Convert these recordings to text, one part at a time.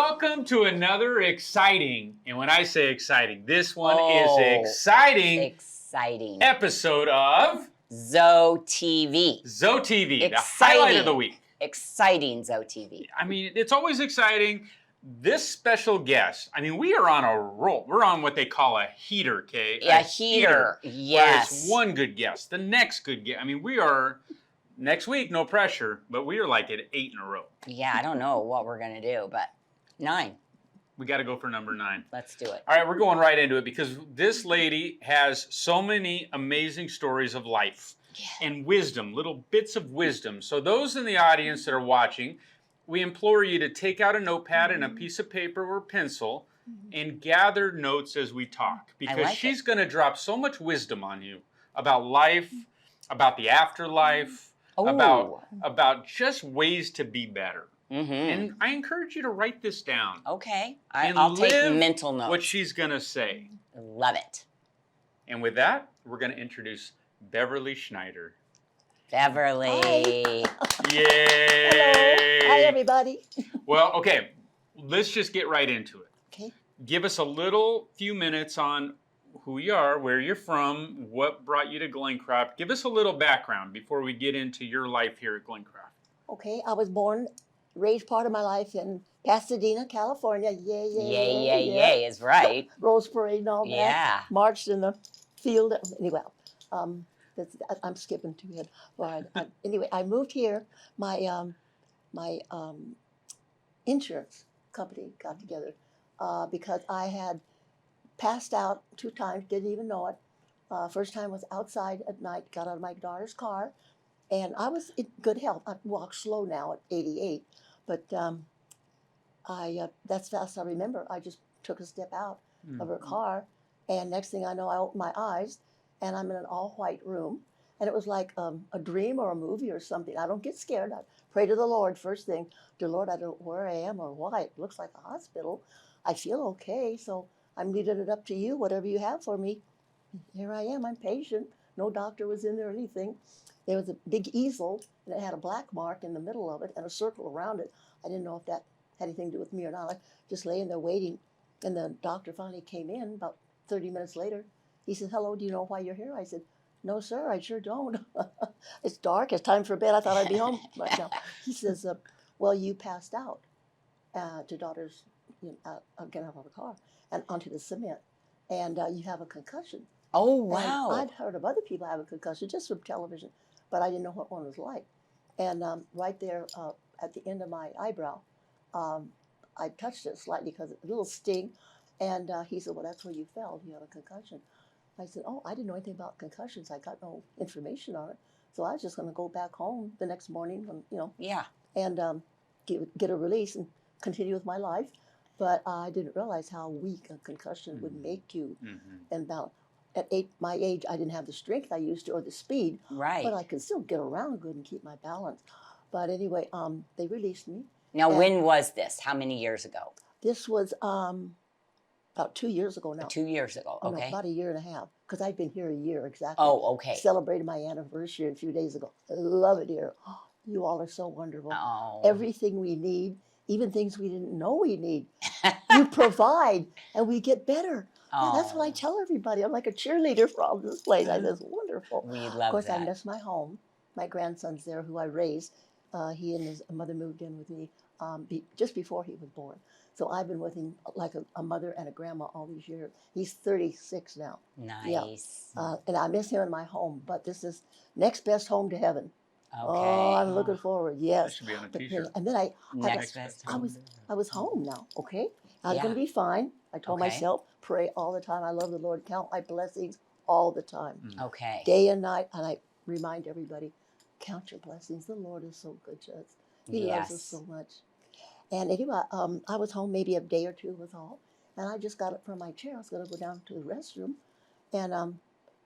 Welcome to another exciting, and when I say exciting, this one is exciting episode of ZoeTv. ZoeTv, the highlight of the week. Exciting ZoeTv. I mean, it's always exciting. This special guest, I mean, we are on a roll. We're on what they call a heater, Kay. Yeah, heater. Yes. It's one good guest, the next good guest. I mean, we are, next week, no pressure, but we are like at 8 in a row. Yeah, I don't know what we're going to do, but 9. We got to go for number 9. Let's do it. All right, we're going right into it because this lady has so many amazing stories of life and wisdom, little bits of wisdom. So those in the audience that are watching, we implore you to take out a notepad and a piece of paper or pencil and gather notes as we talk, because she's going to drop so much wisdom on you about life, about the afterlife, about just ways to be better. And I encourage you to write this down. Okay. I'll take mental notes. What she's going to say. Love it. And with that, we're going to introduce Beverly Schneider. Beverly. Hi. Yay. Hello. Hi, everybody. Well, okay. Let's just get right into it. Okay. Give us a few minutes on who you are, where you're from, what brought you to Glencraft. Give us a little background before we get into your life here at Glencraft. Okay. I was raised part of my life in Pasadena, California. Yay is right. Rose Parade and all that. Yeah. Marched in the field. Anyway, I'm skipping too ahead. Right. Anyway, I moved here. My insurance company got together because I had passed out 2 times, didn't even know it. First time was outside at night, got out of my daughter's car, and I was in good health. I walk slow now at 88, but that's fast I remember. I just took a step out of her car, and next thing I know, I opened my eyes, and I'm in an all-white room, and it was like a dream or a movie or something. I don't get scared. I pray to the Lord first thing. Dear Lord, I don't know where I am or why. It looks like a hospital. I feel okay, so I'm leaving it up to you, whatever you have for me. Here I am. I'm patient. No doctor was in there or anything. There was a big easel, and it had a black mark in the middle of it and a circle around it. I didn't know if that had anything to do with me or not. I just laying there waiting, and the doctor finally came in about 30 minutes later. He said, "Hello, do you know why you're here?" I said, "No, sir, I sure don't." It's dark. It's time for bed. I thought I'd be home right now. He says, "Well, you passed out to daughter's, get out of the car and onto the cement, and you have a concussion." Oh, wow. And I'd heard of other people having concussion just from television, but I didn't know what one was like. And right there at the end of my eyebrow, I touched it slightly because a little sting. And he said, "Well, that's where you fell. You have a concussion." I said, "Oh, I didn't know anything about concussions. I got no information on it. So I was just going to go back home the next morning, and get a release and continue with my life." But I didn't realize how weak a concussion would make you. And now, at my age, I didn't have the strength I used to or the speed. Right. But I could still get around good and keep my balance. But anyway, they released me. Now, when was this? How many years ago? This was about 2 years ago now. 2 years ago, okay. No, about a year and a half, because I've been here a year exactly. Oh, okay. Celebrated my anniversary a few days ago. I love it here. Oh, you all are so wonderful. Oh. Everything we need, even things we didn't know we need, you provide, and we get better. Oh. And that's what I tell everybody. I'm like a cheerleader for all this place. I That's wonderful. We love that. Of course, I miss my home. My grandson's there, who I raised. He and his mother moved in with me just before he was born. So I've been with him like a mother and a grandma all these years. He's 36 now. Nice. Yeah. And I miss him in my home, but this is next best home to heaven. Okay. Oh, I'm looking forward. Yes. That should be on a t-shirt. And then I was home now. Okay. I was going to be fine. I told myself, pray all the time. I love the Lord. Count my blessings all the time. Okay. Day and night. And I remind everybody, count your blessings. The Lord is so good to us. He loves us so much. And anyway, I was home maybe a day or two was all. And I just got up from my chair. I was going to go down to the restroom. And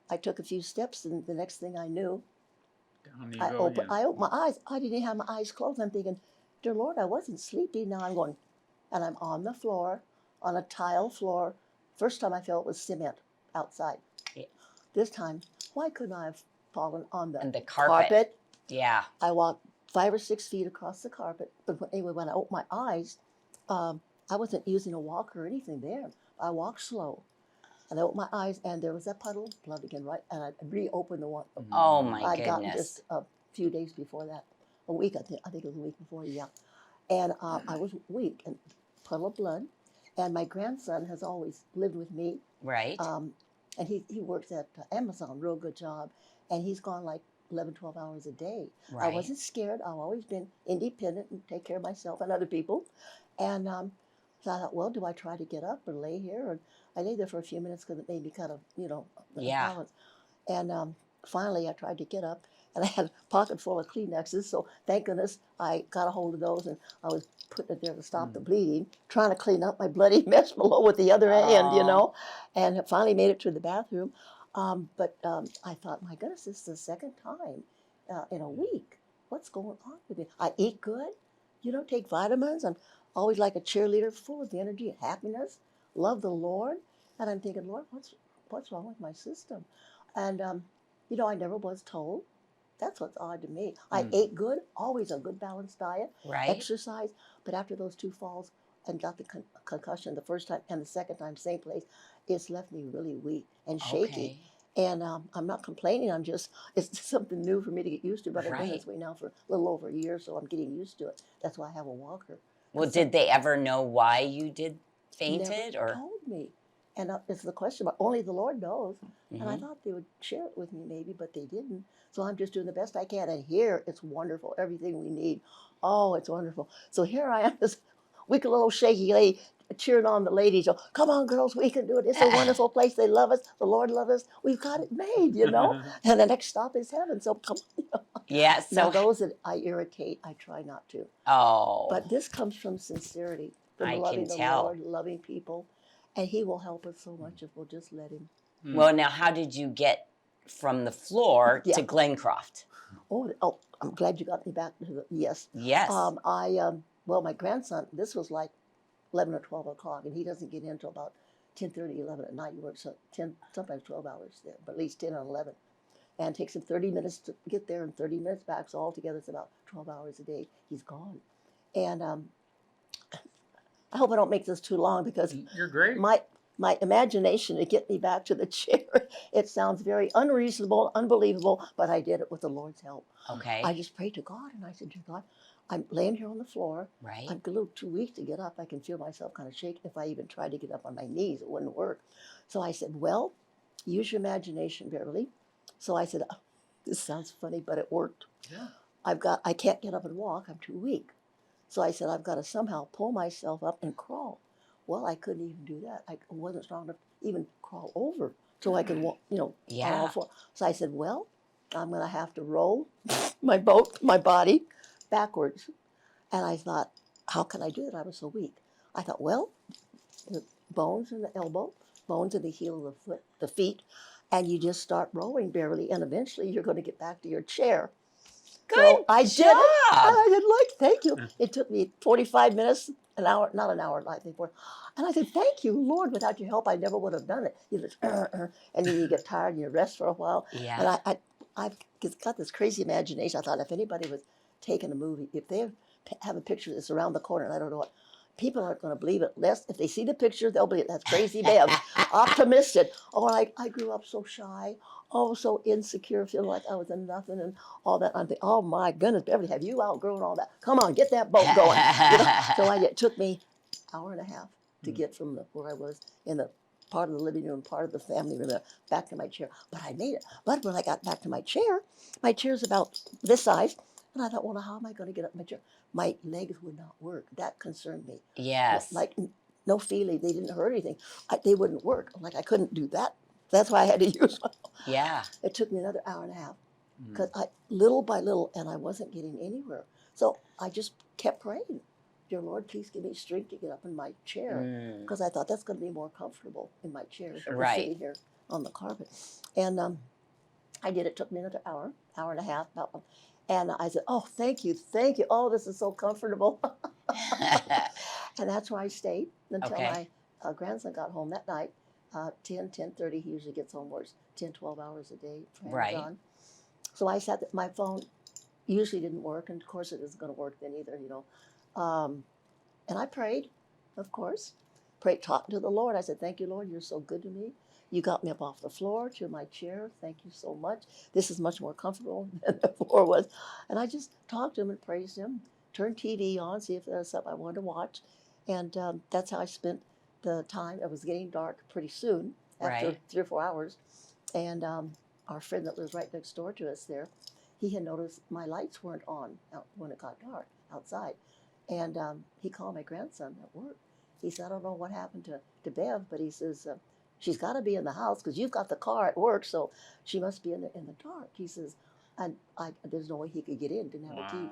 I took a few steps. And the next thing I knew, I opened my eyes. I didn't have my eyes closed. I'm thinking, dear Lord, I wasn't sleepy. Now I'm going, and I'm on the floor, on a tile floor. First time I felt it was cement outside. Yeah. This time, why couldn't I have fallen on the carpet? Yeah. I walked 5 or 6 feet across the carpet. But anyway, when I opened my eyes, I wasn't using a walker or anything there. I walked slow. And I opened my eyes, and there was that puddle of blood again, right? And I reopened the one Oh my I'd gotten goodness. just a few days before that. A week, I think it was a week before, yeah. And I was weak, and puddle of blood. And my grandson has always lived with me. Right. And he works at Amazon, real good job. And he's gone like 11, 12 hours a day. I Right. wasn't scared. I've always been independent and take care of myself and other people. And so I thought, well, do I try to get up or lay here? Or I lay there for a few minutes because it made me kind of, Yeah. balance. And finally, I tried to get up, and I had a pocket full of Kleenexes. So thank goodness I got a hold of those, and I was putting it there to stop the bleeding, trying to clean up my bloody mess below with the other end, And I finally made it to the bathroom. But I thought, my goodness, this is the second time in a week. What's going on with me? I eat good, take vitamins. I'm always like a cheerleader, full of energy and happiness. Love the Lord, and I'm thinking, Lord, what's wrong with my system? And I never was told. That's what's odd to me. I ate good, always a good balanced diet, Right. exercise. But after those 2 falls and got the concussion the first time and the second time, same place, it's left me really weak and shaky. Okay. And I'm not complaining. It's something new for me to get used to. But I've been Right. this way now for a little over a year, so I'm getting used to it. That's why I have a walker. Well, did they ever know why you fainted, Never or? told me. And it's the question, but only the Lord knows. And I Mhm. thought they would share it with me maybe, but they didn't. So I'm just doing the best I can. And here, it's wonderful. Everything we need. Oh, it's wonderful. So here I am, this weak little shaky lady, cheering on the ladies. Oh, come on, girls, we can do it. It's a wonderful place. They love us. The Lord loves us. We've got it made, And the next stop is heaven. So come on. Yeah. Now, So. those that I irritate, I try not to. Oh. But this comes from sincerity, from I loving can the tell. Lord, loving people. And He will help us so much if we'll just let Him. Well, now, how did you get from the floor Yeah. to Glencroft? Oh, I'm glad you got me back to the, yes. Yes. Well, my grandson, this was like 11 or 12 o'clock, and he doesn't get in until about 10:30, 11 at night. He works 10, sometimes 12 hours there, but at least 10 or 11. And it takes him 30 minutes to get there and 30 minutes back. So altogether, it's about 12 hours a day. He's gone. And I hope I don't make this too long because You're great. my imagination to get me back to the chair, it sounds very unreasonable, unbelievable, but I did it with the Lord's help. Okay. I just prayed to God, and I said, Dear God, I'm laying here on the floor. Right. I'm a little too weak to get up. I can feel myself kind of shake. If I even tried to get up on my knees, it wouldn't work. So I said, well, use your imagination, Beverly. So I said, this sounds funny, but it worked. Yeah. I can't get up and walk. I'm too weak. So I said, I've got to somehow pull myself up and crawl. Well, I couldn't even do that. I wasn't strong enough to even crawl over so I could walk, on all Yeah. four. So I said, well, I'm going to have to roll my body backwards. And I thought, how can I do that? I was so weak. I thought, well, the bones in the elbow, bones in the heel of the foot, the feet, and you just start rolling, Beverly, and eventually you're going to get back to your chair. Good So I did job. it. And I did like, thank you. It took me 45 minutes, an hour, not an hour, I think. And I said, thank you, Lord. Without your help, I never would have done it. You just, and then you get tired and you rest for a while. Yeah. And I've got this crazy imagination. I thought if anybody was taking a movie, if they have a picture that's around the corner, and I don't know what, people aren't going to believe it. Less if they see the picture, they'll believe it. That's crazy Bev. Optimistic. Oh, I grew up so shy. Oh, so insecure, feeling like I was a nothing and all that. I'm thinking, oh my goodness, Beverly, have you outgrown all that? Come on, get that boat going. So it took me an hour and a half to get from where I was in the part of the living room, part of the family room, back to my chair. But I made it. But when I got back to my chair's about this size. And I thought, well, how am I going to get up my chair? My legs would not work. That concerned me. Yes. Like no feeling. They didn't hurt anything. They wouldn't work. Like I couldn't do that. That's why I had to use one. Yeah. It took me another hour and a half because little by little, and I wasn't getting anywhere. So I just kept praying. Dear Lord, please give me strength to get up in my chair because I thought that's going to be more comfortable in my chair than sitting here on the carpet. And I did. It took me another hour and a half. And I said, oh, thank you. Oh, this is so comfortable. And that's where I stayed until my grandson got home that night. 10:30, he usually gets home, works 10, 12 hours a day for Amazon. So I sat, my phone usually didn't work, and of course it isn't going to work then either, And I prayed. of course. Pray, talking to the Lord. I said, thank you, Lord. You're so good to me. You got me up off the floor to my chair. Thank you so much. This is much more comfortable than the floor was. And I just talked to him and praised him. Turned TV on, see if there was something I wanted to watch. And that's how I spent the time. It was getting dark pretty soon, after Right. 3 or 4 hours. And our friend that lives right next door to us there, he had noticed my lights weren't on out when it got dark outside. And he called my grandson at work. He said, I don't know what happened to Bev, but he says, she's got to be in the house because you've got the car at work, so she must be in the dark. He says, and there's no way he could get in, didn't have a key.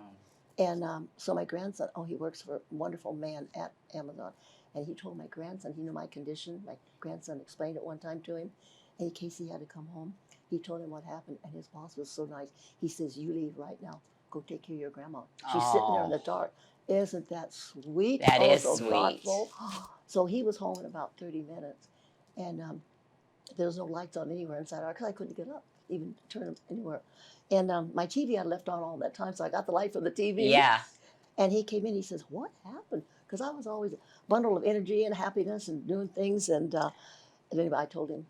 And so my grandson, he works for a wonderful man at Amazon. And he told my grandson, he knew my condition. My grandson explained it one time to him. In case he had to come home, he told him what happened. And his boss was so nice. He says, you leave right now. Go take care of your grandma. She's sitting there in the dark. Isn't that sweet? That is so sweet. thoughtful. So he was home in about 30 minutes. And there was no lights on anywhere inside our, because I couldn't get up, even turn them anywhere. And my TV I left on all that time, so I got the light from the TV. Yeah. And he came in, he says, what happened? Because I was always a bundle of energy and happiness and doing things. And anyway, I told him,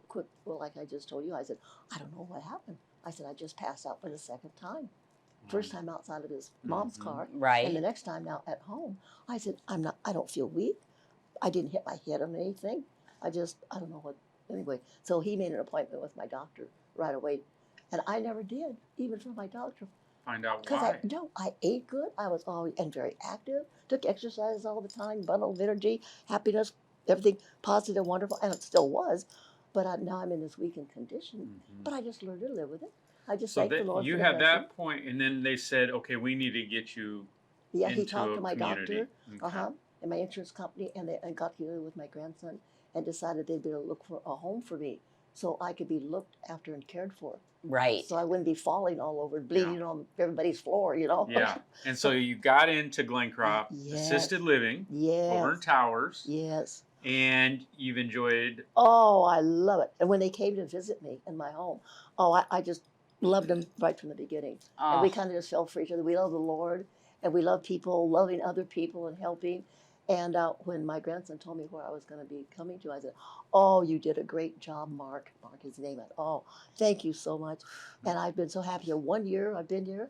quick, well, like I just told you, I said, I don't know what happened. I said, I just passed out for the second time. First time outside of his mom's car. Right. And the next time now at home. I said, I don't feel weak. I didn't hit my head on anything. I don't know what, anyway. So he made an appointment with my doctor right away. And I never did, even for my doctor. Find out Because why. I ate good. I was always, and very active, took exercise all the time, bundle of energy, happiness, everything positive, wonderful, and it still was. But now I'm in this weakened condition. But I just learned to live with it. I just thank the Lord you for the had blessing. that point, and then they said, okay, we need to get you Yeah, into he talked a to my community. doctor, and my insurance company, and got together with my grandson and decided they'd be able to look for a home for me so I could be looked after and cared for. Right. So I wouldn't be falling all over, bleeding on everybody's floor, you know. Yeah. And so you got into Glencroft Yes. Assisted Living over in Towers, Yes. and you've enjoyed. Oh, I love it. And when they came to visit me in my home, I just loved them right from the beginning. And we kind of just fell for each other. We love the Lord, and we love people, loving other people and helping. And when my grandson told me where I was going to be coming to, I said, oh, you did a great job, Mark. Mark is his name. Oh, thank you so much. And I've been so happy. 1 year I've been here,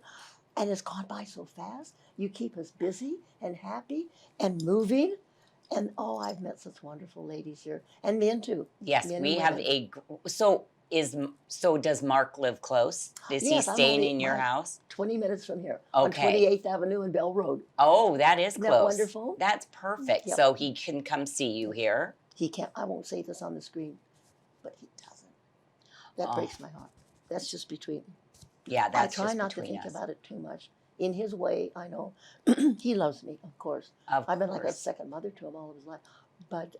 and it's gone by so fast. You keep us busy and happy and moving. And I've met such wonderful ladies here, and men too. Yes, Men we and have women. so does Mark live close? Is Yes, he I'm staying only in your house? 20 minutes from here on Okay. 28th Avenue and Bell Road. Oh, that is Isn't close. that wonderful? That's perfect. Yep. So he can come see you here. He can't. I won't say this on the screen, but he doesn't. That breaks my heart. That's just between. Yeah, that's I try just not to between think us. about it too much. In his way, I know he loves me, of course. I've been like a course. second mother to him all of his life. But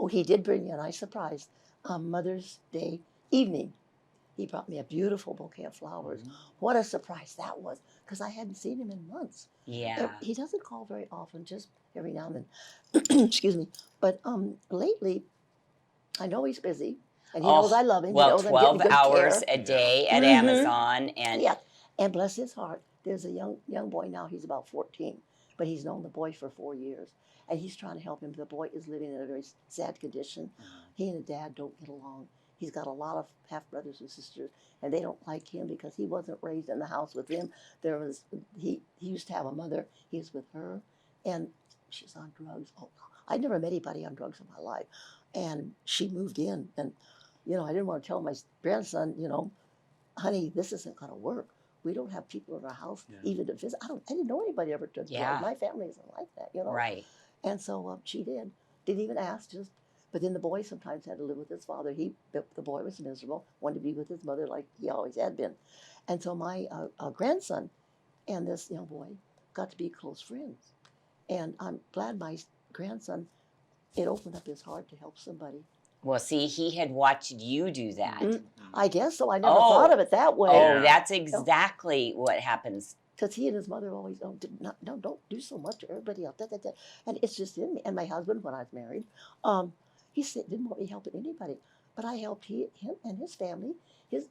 he did bring me a nice surprise. Mother's Day evening, he brought me a beautiful bouquet of flowers. What a surprise that was, because I hadn't seen him in months. Yeah. He doesn't call very often, just every now and then. Excuse me. But lately, I know he's busy, and he knows I love him. Well, he knows 12 I'm getting good hours care. a day at Amazon. And Yeah, and bless his heart, there's a young boy now. He's about 14, but he's known the boy for 4 years, and he's trying to help him. The boy is living in a very sad condition. He and his dad don't get along. He's got a lot of half brothers and sisters, and they don't like him because he wasn't raised in the house with them. He used to have a mother. He was with her, and she's on drugs. I never met anybody on drugs in my life, and she moved in, and I didn't want to tell my grandson, honey, this isn't going to work. We don't have people in our house even to visit. I didn't know anybody ever took drugs. My family isn't like that, Right. And so she did. Didn't even ask, but then the boy sometimes had to live with his father. The boy was miserable, wanted to be with his mother like he always had been. And so my grandson and this young boy got to be close friends. And I'm glad my grandson, it opened up his heart to help somebody. Well, see, he had watched you do that. I guess so. I never thought of it that way. Oh, that's exactly what happens. Because he and his mother always, don't do so much to everybody else. And it's just in me. And my husband, when I was married, he didn't want me helping anybody. But I helped him and his family.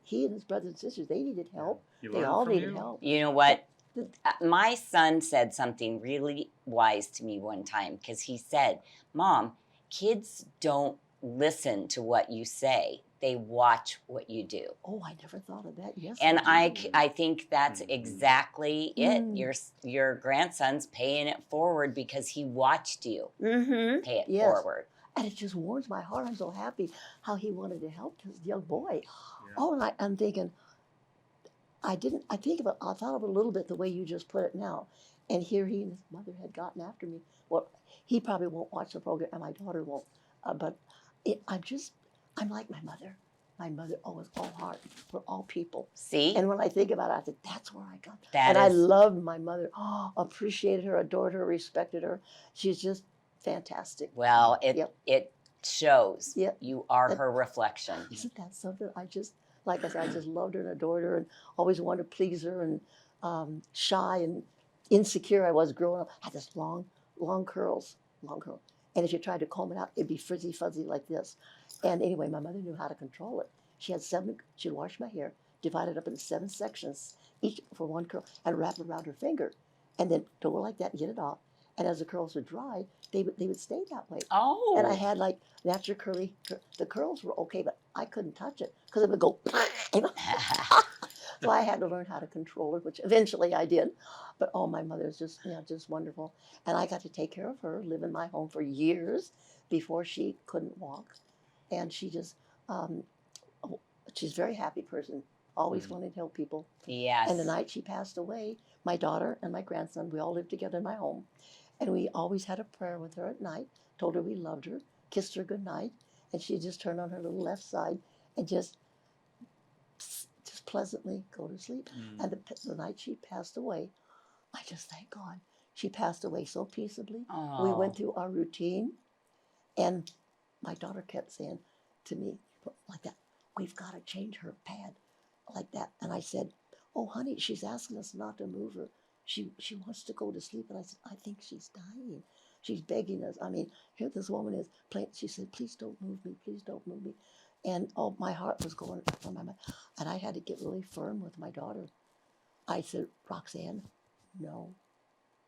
He and his brothers and sisters, they needed help. They all needed help. You know what? My son said something really wise to me one time because he said, Mom, kids don't listen to what you say. They watch what you do. Oh, I never thought of that. Yes. And they do. I think that's exactly it. Mm. Your grandson's paying it forward because he watched you pay it Yes. forward. And it just warms my heart. I'm so happy how he wanted to help his young boy. Yeah. Oh, and I'm thinking, I thought of it a little bit the way you just put it now. And here he and his mother had gotten after me. Well, he probably won't watch the program, and my daughter won't. But I'm like my mother. My mother always all heart. We're all people. See? And when I think about it, I think that's where I got. That I is- loved my mother. Oh, appreciated her, adored her, respected her. She's just fantastic. Well, Yep. it shows. Yep. You are That- her reflection. Isn't that something? Like I said, I just loved her and adored her and always wanted to please her, and shy and insecure I was growing up. I had this long curls. And if you tried to comb it out, it'd be frizzy fuzzy like this. And anyway, my mother knew how to control it. She'd wash my hair, divide it up into 7 sections, each for one curl, and wrap it around her finger. And then go like that and get it off. And as the curls would dry, they would stay that way. Oh. And I had like natural curly, the curls were okay, but I couldn't touch it because it would go, you know? So I had to learn how to control it, which eventually I did. But oh, my mother's just wonderful. And I got to take care of her, live in my home for years before she couldn't walk. And she just, she's a very happy person, always wanted to help people. Yes. And the night she passed away, my daughter and my grandson, we all lived together in my home. And we always had a prayer with her at night, told her we loved her, kissed her good night, and she just turned on her little left side and just pleasantly go to sleep. And the night she passed away, I just thank God. She passed away so peaceably. Oh. We went through our routine, and my daughter kept saying to me like that, we've got to change her pad like that. And I said, oh, honey, she's asking us not to move her. She wants to go to sleep. And I said, I think she's dying. She's begging us. I mean, here this woman is playing. She said, please don't move me. Please don't move me. And oh, my heart was going on my mind. And I had to get really firm with my daughter. I said, Roxanne, no.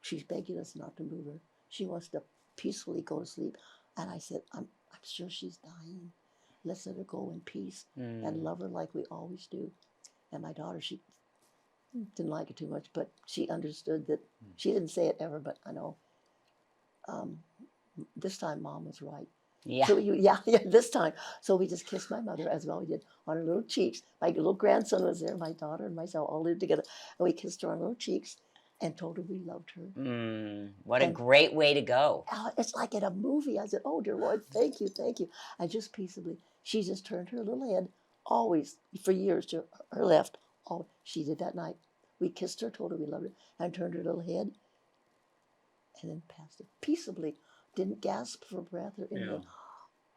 She's begging us not to move her. She wants to peacefully go to sleep. And I said, I'm sure she's dying. Let's let her go in peace and love her like we always do. And my daughter, she didn't like it too much, but she understood that. She didn't say it ever, but I know this time Mom was right. Yeah. So this time. So we just kissed my mother, as we always did, on her little cheeks. My little grandson was there, my daughter and myself all lived together. And we kissed her on her little cheeks and told her we loved her. What a great way to go. It's like in a movie. I said, oh, dear Lord, thank you, thank you. And just peaceably, she just turned her little head, always, for years, to her left. Oh, she did that night. We kissed her, told her we loved her, and turned her little head, and then passed it peaceably. Didn't gasp for breath or anything.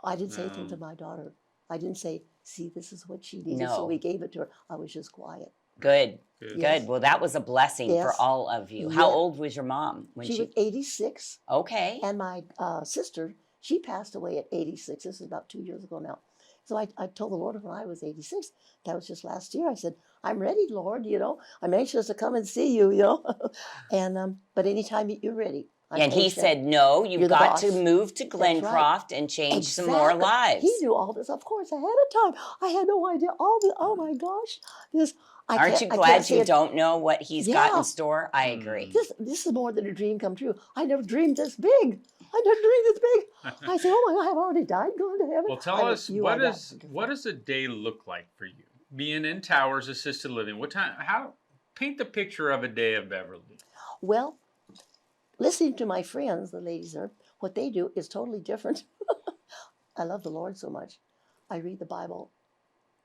I didn't say anything to my daughter. I didn't say, see, this is what she needed, so we gave it to her. I was just quiet. Good. Yes. Well, that was a blessing for all of you. How old was your mom when she was 86. Okay. And my sister, she passed away at 86. This is about 2 years ago now. So I told the Lord when I was 86, that was just last year. I said, I'm ready, Lord, I'm anxious to come and see you, And, but anytime you're ready. And he said, no, you've got to move to Glencroft and change some more lives. He knew all this, of course, ahead of time. I had no idea all this. Oh, my gosh. Aren't you glad you don't know what he's got in store? I agree. This is more than a dream come true. I never dreamed this big. I never dreamed this big. I said, oh, my God, I've already died, gone to heaven. Well, tell us, what does a day look like for you? Being in Towers Assisted Living, paint the picture of a day of Beverly. Well, listening to my friends, the ladies there, what they do is totally different. I love the Lord so much. I read the Bible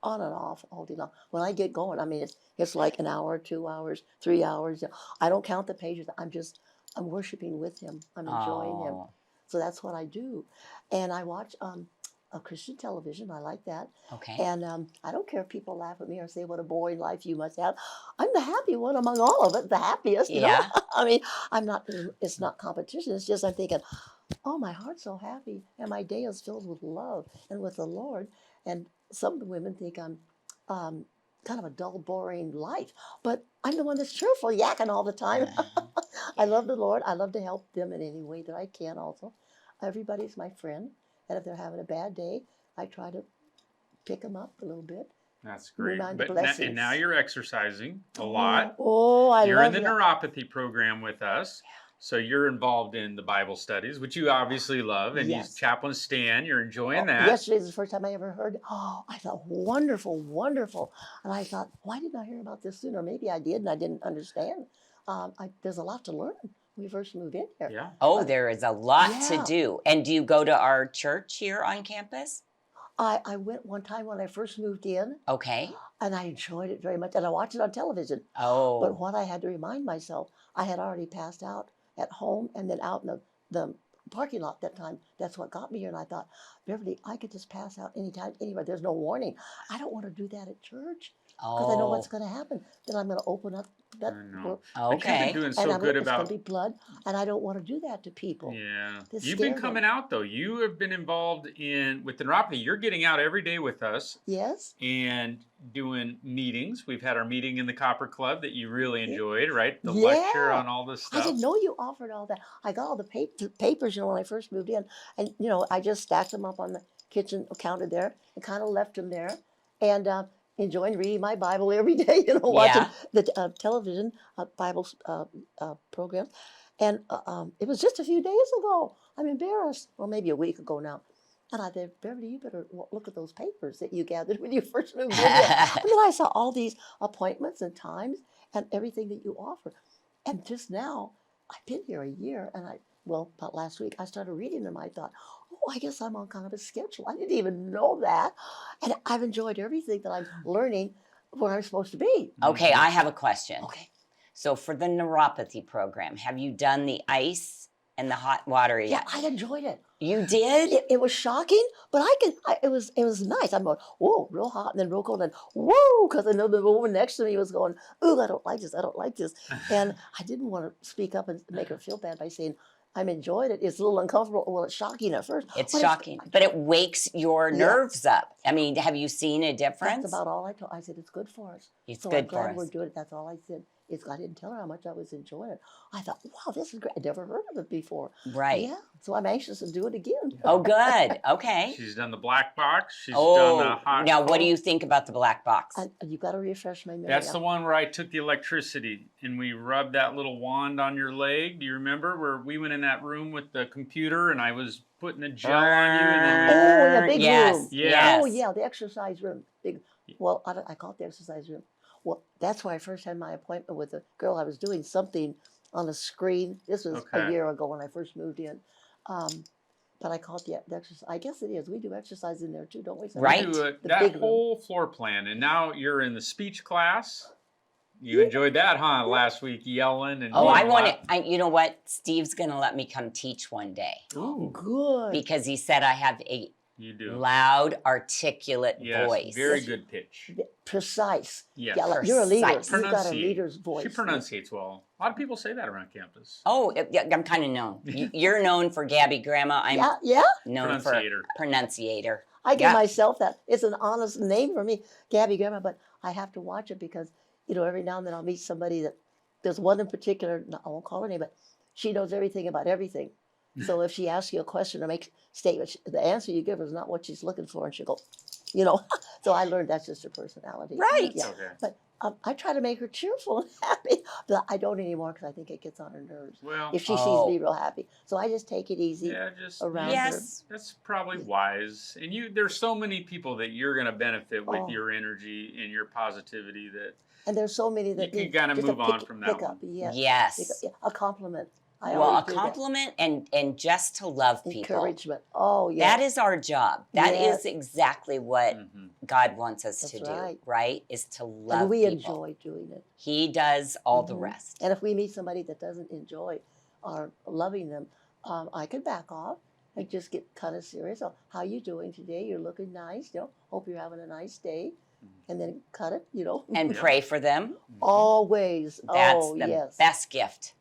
on and off all day long. When I get going, I mean, it's like an hour, 2 hours, 3 hours. I don't count the pages. I'm worshiping with him. I'm enjoying him. So that's what I do. And I watch a Christian television. I like that. Okay. And I don't care if people laugh at me or say what a boring life you must have. I'm the happy one among all of it, the happiest, you know. I mean, it's not competition. It's just I'm thinking, oh, my heart's so happy. And my day is filled with love and with the Lord. And some women think I'm kind of a dull, boring life. But I'm the one that's cheerful, yakking all the time. I love the Lord. I love to help them in any way that I can also. Everybody's my friend. And if they're having a bad day, I try to pick them up a little bit. That's great. Remind But blessings. and now you're exercising a lot. Oh, I You're in love the that. neuropathy program with us. So you're involved in the Bible studies, which you obviously love, and Yes. you chaplain Stan, you're enjoying Oh, that. Yesterday's the first time I ever heard. Oh, I thought, wonderful, wonderful. And I thought, why didn't I hear about this sooner? Maybe I did and I didn't understand. There's a lot to learn when we first moved in here. Yeah. Oh, there is a lot to Yeah. do. And do you go to our church here on campus? I went one time when I first moved in, Okay. and I enjoyed it very much. And I watched it on television. Oh. But what I had to remind myself, I had already passed out at home and then out in the parking lot that time. That's what got me here. And I thought, Beverly, I could just pass out anytime, anywhere. There's no warning. I don't want to do that at church because I know what's going to happen. Then I'm going to open up that I know. door. But you've Okay. been doing And so good it's going about. to be blood. And I don't want to do that to people. Yeah. This You've been scared coming them. out though. You have been involved with the neuropathy. You're getting out every day with us Yes. and doing meetings. We've had our meeting in the Copper Club that you really enjoyed, right? The Yeah. lecture on all this I stuff. didn't know you offered all that. I got all the papers, when I first moved in. And, I just stacked them up on the kitchen counter there and kind of left them there. And enjoying reading my Bible every day, watching the television Bible programs. And it was just a few days ago. I'm embarrassed. Well, maybe a week ago now. And I said, Beverly, you better look at those papers that you gathered when you first moved in here. And then I saw all these appointments and times and everything that you offer. And just now, I've been here a year, and about last week, I started reading them. I thought, oh, I guess I'm on kind of a schedule. I didn't even know that. And I've enjoyed everything that I'm learning where I'm supposed to be. Okay, I have a question. Okay. So for the neuropathy program, have you done the ice and the hot water Yeah, yet? I enjoyed it. You did? It was shocking, but it was nice. I'm going, whoa, real hot, and then real cold, and whoa, because I know the woman next to me was going, ooh, I don't like this, I don't like this. And I didn't want to speak up and make her feel bad by saying, I'm enjoying it. It's a little uncomfortable. Well, it's shocking at first. It's but shocking, but it wakes your Yeah. nerves up. I mean, have you seen a difference? That's about all I told. I said, it's good for us. It's So good I'm glad for we're us. doing it. That's all I said. I didn't tell her how much I was enjoying it. I thought, wow, this is great. I'd never heard of it before. Right. Yeah. So I'm anxious to do it again. Oh, good. Okay. She's done the black box. She's done the hot. Now what do cold. you think about the black box? You got to refresh my memory. That's the one where I took the electricity and we rubbed that little wand on your leg. Do you remember where we went in that room with the computer and I was putting a gel on you and Oh, then in the big yes, room. Yeah. Oh, yeah, the exercise room. Big. Well, I call it the exercise room. Well, that's where I first had my appointment with a girl. I was doing something on a screen. This was a Okay. year ago when I first moved in. But I call it the exercise. I guess it is. We do exercise in there too, don't we? Sally? Right. we do The that big room. whole floor plan. And now you're in the speech class. You enjoyed that, huh? Last week yelling and Oh, I doing want what? to. You know what? Steve's going to let me come teach one day Oh, Ooh, good. because he said I have a you do. loud, articulate Yes, voice. very good pitch. Precise. Yes. Yeah, like, you're a leader. Precise. You've got a Pronunciate. leader's voice. She pronunciates well. A lot of people say that around campus. Oh, yeah, I'm kind of known. You're known for Gabby Grandma. I'm Yeah. known for Pronunciator. pronunciator. I give Yeah. myself that. It's an honest name for me, Gabby Grandma, but I have to watch it because, every now and then I'll meet somebody that, there's one in particular, I won't call her name, but she knows everything about everything. So if she asks you a question or makes a statement, the answer you give her is not what she's looking for, and she'll go, So I learned that's just her personality. Right. Yeah. Okay. But I try to make her cheerful and happy, but I don't anymore because I think it gets on her nerves Well, if she sees Oh. me real happy. So I just take it easy yeah, just around her. Yes. That's probably wise. And there's so many people that you're going to benefit with Oh. your energy and your positivity that And there's so many that you can need kind of just move a on pick, from that pick one. up. Yes. Yes. A compliment. I Well, a always do that. compliment and just to love people. Encouragement. Oh, yeah. That is our job. That Yes. is exactly what Mhm. God wants us That's to do, right. right? Is to love And we people. enjoy doing it. He does all the Mhm. rest. And if we meet somebody that doesn't enjoy our loving them, I could back off and just get kind of serious. Oh, how you doing today? You're looking nice. Hope you're having a nice day. And then cut it. And Yeah. pray for them. Always. That's Oh, the yes. best gift.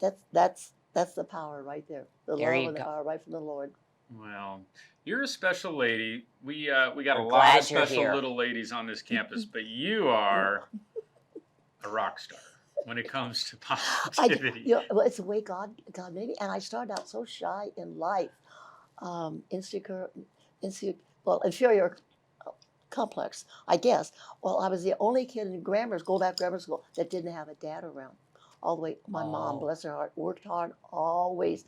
That's the power right there. The There love you and the go. power right from the Lord. Well, You're a special lady. We got We're a lot glad of you're special here. little ladies on this campus, but you are a rock star when it comes to positivity. Well, it's the way God made me. And I started out so shy in life, insecure, inferior complex, I guess. Well, I was the only kid in grammar school that didn't have a dad around. All the way, my mom, bless her heart, worked hard always,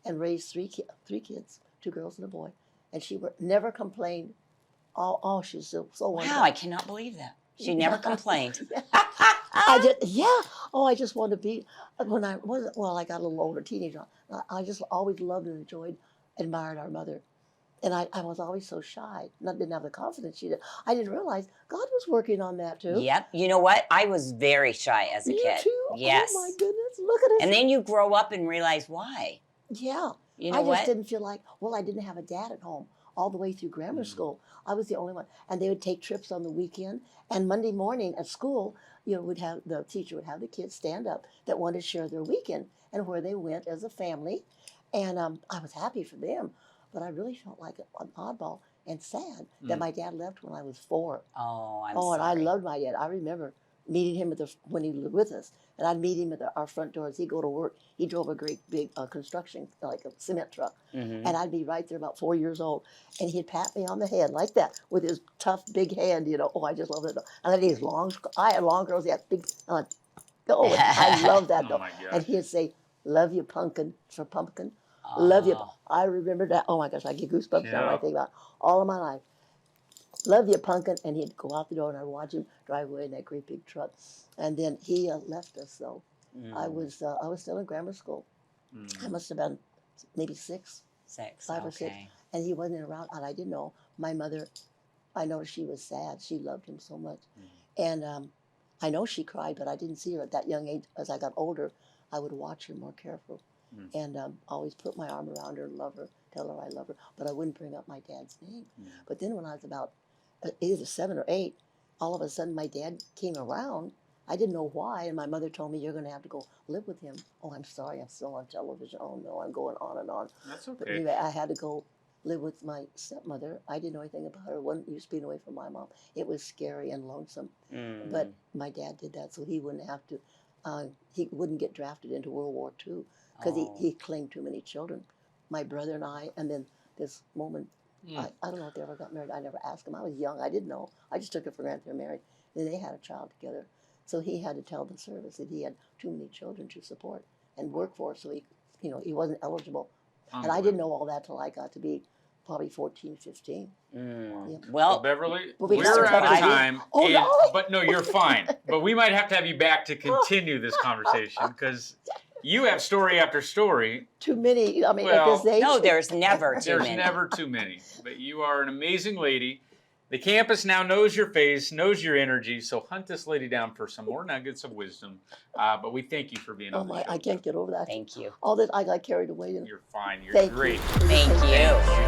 and raised three kids, 2 girls and a boy, and she never complained. Oh, she's so wonderful. Wow, I cannot believe that. She never complained. I just wanted to be, when I wasn't, well, I got a little older, teenager, I just always loved and admired our mother. And I was always so shy. I didn't have the confidence she did. I didn't realize God was working on that too. Yep. You know what? I was very shy as a You kid. too? Yes. Oh my goodness, look at us. And then you grow up and realize why. Yeah. You know I just what? didn't feel like, well, I didn't have a dad at home all the way through grammar school. I was the only one. And they would take trips on the weekend. And Monday morning at school, the teacher would have the kids stand up that wanted to share their weekend and where they went as a family. And I was happy for them. But I really felt like an oddball and sad that my dad left when I was 4. Oh, I'm and I sorry. loved my dad. I remember meeting him when he lived with us. And I'd meet him at our front doors. He'd go to work. He drove a great big construction, like a cement truck. Mhm. And I'd be right there about 4 years old. And he'd pat me on the head like that with his tough, big hand, Oh, I just love it. And then these I had long girls. He had big, I love that, Oh though. my gosh. And he'd say, love you, pumpkin, for pumpkin. Love you. Oh. I remember that. Oh my gosh, I get goosebumps now when Yeah. I think about all of my life. Love you, pumpkin. And he'd go out the door and I'd watch him drive away in that great big truck. And then he left us, though. I was still in grammar school. I must have been maybe 6, 5 or 6. Okay. And he wasn't around. And I didn't know. My mother, I know she was sad. She loved him so much. And I know she cried, but I didn't see her at that young age. As I got older, I would watch her more careful. And always put my arm around her, love her, tell her I love her, but I wouldn't bring up my dad's name. But then when I was about either 7 or 8, all of a sudden my dad came around. I didn't know why, and my mother told me, you're going to have to go live with him. Oh, I'm sorry, I'm still on television. Oh, no, I'm going on and on. That's But okay. anyway, I had to go live with my stepmother. I didn't know anything about her. Wasn't used to being away from my mom. It was scary and lonesome. But my dad did that so he wouldn't have to, he wouldn't get drafted into World War II. Because he claimed too many children. My brother and I, and then this woman, I don't know if they ever got married. I never asked him. I was young. I didn't know. I just took it for granted they were married. Then they had a child together. So he had to tell the service that he had too many children to support and work for. So he wasn't eligible. And I didn't know all that till I got to be probably 14, 15. Well, Well, Beverly, Well, we we're got out of to- time. Oh, and- no. But no, you're fine. But we might have to have you back to continue this conversation because you have story after story. Too many. I mean, Well, at this age. no, there's never too There's many. never too many. But you are an amazing lady. The campus now knows your face, knows your energy. So hunt this lady down for some more nuggets of wisdom. But we thank you for being Oh on the my! show. I can't get over that. Thank you. All that I got carried away. You're fine. You're Thank you. great. Thank you.